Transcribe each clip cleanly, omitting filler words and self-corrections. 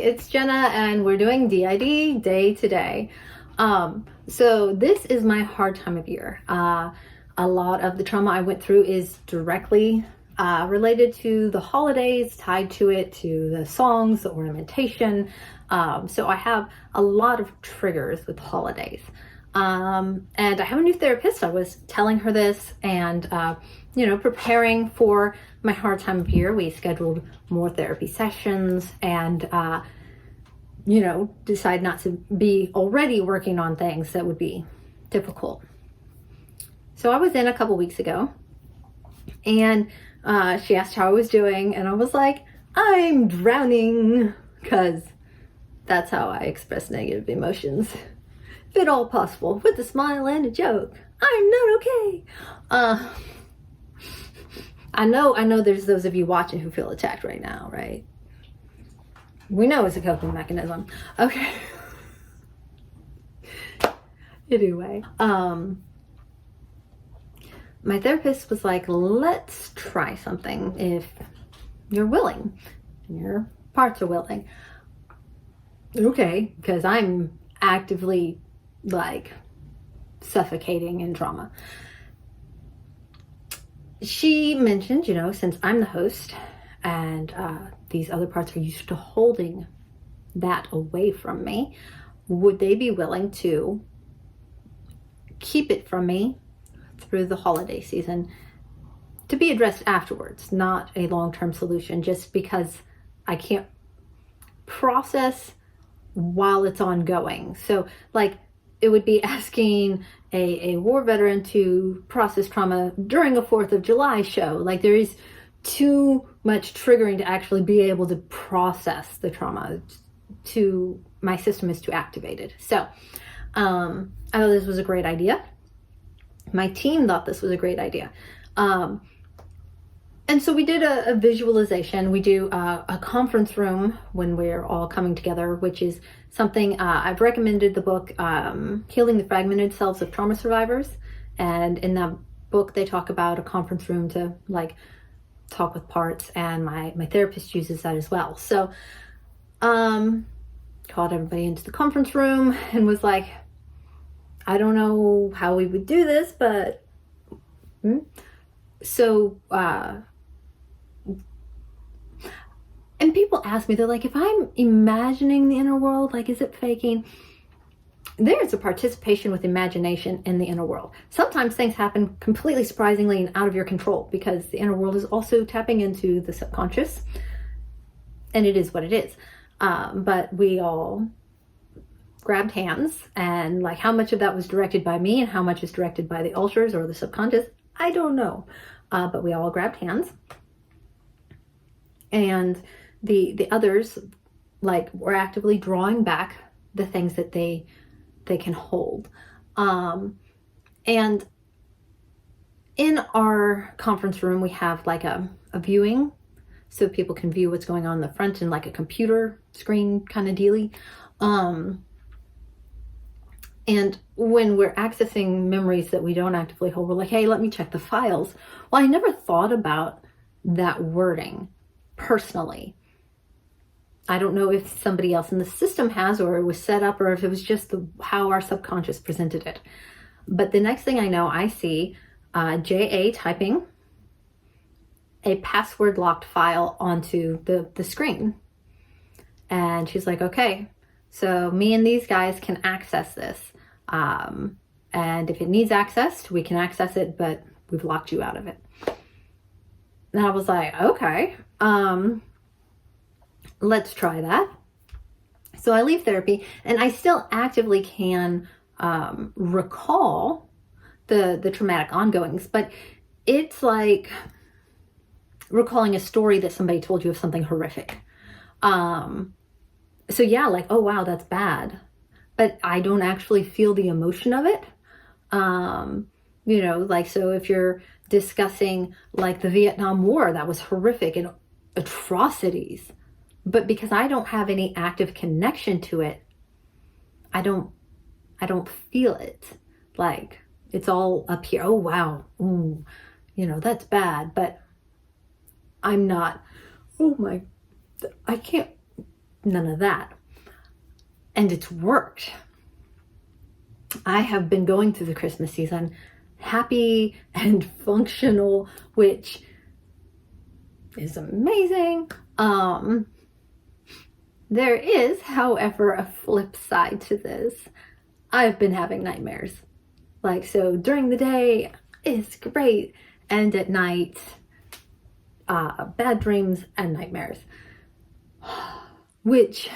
it's Jenna and we're doing D.I.D. day to day. So this is my hard time of year. A lot of the trauma I went through is directly related to the holidays, tied to it, to the songs, the ornamentation. So I have a lot of triggers with holidays. And I have a new therapist. I was telling her this and, preparing for my hard time of year. We scheduled more therapy sessions and, decide not to be already working on things that would be difficult. So I was in a couple weeks ago and she asked how I was doing and I was like, I'm drowning, because that's how I express negative emotions. If at all possible, with a smile and a joke. I'm not okay. I know there's those of you watching who feel attacked right now, right? We know it's a coping mechanism. Okay. Anyway, my therapist was like, let's try something if you're willing and your parts are willing. Okay, because I'm actively suffocating in trauma. She mentioned, since I'm the host and these other parts are used to holding that away from me, would they be willing to keep it from me through the holiday season to be addressed afterwards, not a long-term solution, just because I can't process while it's ongoing. So it would be asking a war veteran to process trauma during a 4th of July show. There is too much triggering to actually be able to process the trauma. My system is too activated. So I thought this was a great idea. My team thought this was a great idea. And so we did a visualization. We do a conference room when we're all coming together, which is something I've recommended the book, Healing the Fragmented Selves of Trauma Survivors. And in that book, they talk about a conference room to talk with parts, and my therapist uses that as well. So called everybody into the conference room and was like, I don't know how we would do this, but so and people ask me, they're like, if I'm imagining the inner world, is it faking? There's a participation with imagination in the inner world. Sometimes things happen completely surprisingly and out of your control, because the inner world is also tapping into the subconscious, and it is what it is. But we all grabbed hands, and how much of that was directed by me and how much is directed by the ulcers or the subconscious, I don't know. But we all grabbed hands, and the others were actively drawing back the things that they can hold. And in our conference room, we have a viewing, so people can view what's going on in the front in a computer screen kind of dealy. And when we're accessing memories that we don't actively hold, we're like, hey, let me check the files. Well, I never thought about that wording personally. I don't know if somebody else in the system has, or it was set up, or if it was just how our subconscious presented it. But the next thing I know, I see JA typing a password locked file onto the screen. And she's like, okay, so me and these guys can access this. And if it needs accessed, we can access it, but we've locked you out of it. And I was like, okay, let's try that. So I leave therapy, and I still actively can recall the traumatic ongoings, but it's like recalling a story that somebody told you of something horrific. So yeah, oh wow, that's bad, but I don't actually feel the emotion of it. So if you're discussing the Vietnam War, that was horrific and atrocities, but because I don't have any active connection to it, I don't feel it. It's all up here. Oh wow, ooh, that's bad, but I'm not, oh my, I can't none of that. And it's worked. I have been going through the Christmas season happy and functional, which is amazing. There is, however, a flip side to this. I've been having nightmares. Like, so during the day, it's great. And at night, bad dreams and nightmares. Which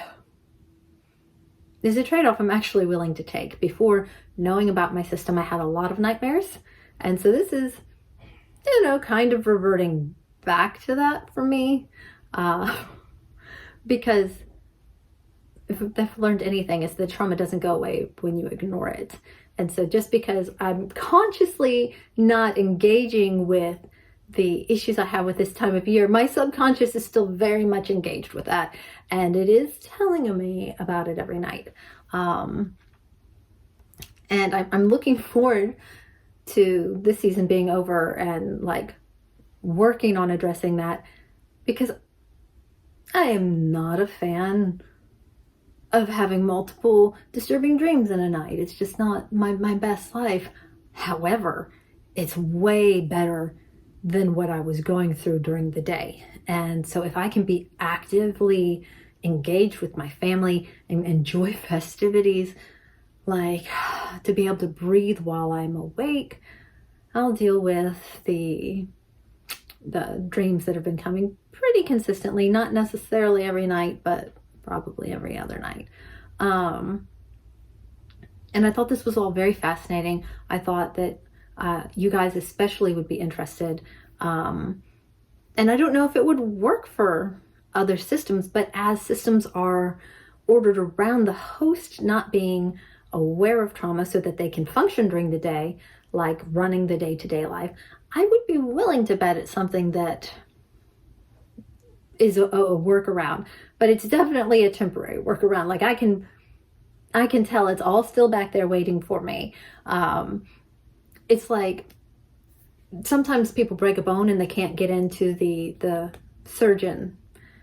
is a trade-off I'm actually willing to take. Before knowing about my system, I had a lot of nightmares. And so this is, kind of reverting back to that for me. Because if I've learned anything, it's that trauma doesn't go away when you ignore it. And so just because I'm consciously not engaging with the issues I have with this time of year, my subconscious is still very much engaged with that. And it is telling me about it every night. And I'm looking forward to this season being over and like working on addressing that, because I am not a fan of having multiple disturbing dreams in a night. It's just not my best life. However, it's way better than what I was going through during the day. And so if I can be actively engaged with my family and enjoy festivities, like to be able to breathe while I'm awake, I'll deal with the dreams that have been coming pretty consistently, not necessarily every night, but probably every other night. And I thought this was all very fascinating. I thought that you guys especially would be interested. And I don't know if it would work for other systems, but as systems are ordered around the host not being aware of trauma so that they can function during the day, like running the day-to-day life, I would be willing to bet it's something that is a workaround, but it's definitely a temporary workaround. Like I can tell it's all still back there waiting for me. It's like sometimes people break a bone and they can't get into the surgeon.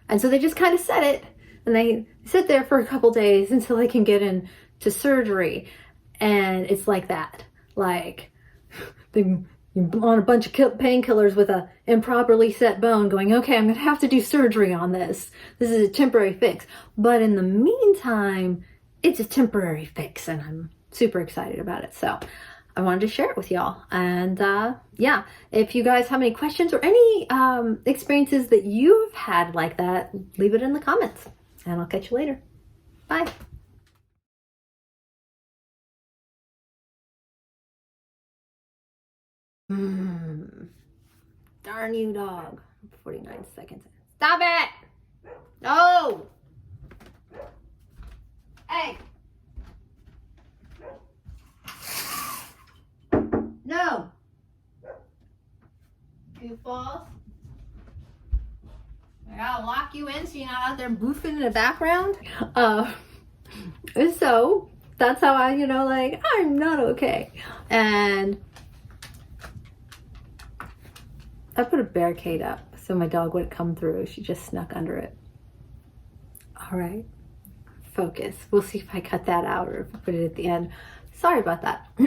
And so they just kind of set it and they sit there for a couple days until they can get into surgery. And it's like that. Like you're on a bunch of painkillers with a improperly set bone going, okay, I'm going to have to do surgery on this. This is a temporary fix. But in the meantime, it's a temporary fix and I'm super excited about it. So I wanted to share it with y'all. And yeah, if you guys have any questions or any experiences that you've had like that, leave it in the comments and I'll catch you later. Bye. Darn you, dog. 49 seconds. Stop it! No! Hey! No! Goofballs. I gotta lock you in so you're not out there boofing in the background. So that's how I, like, I'm not okay. And I put a barricade up so my dog wouldn't come through. She just snuck under it. All right, focus. We'll see if I cut that out or if I put it at the end. Sorry about that.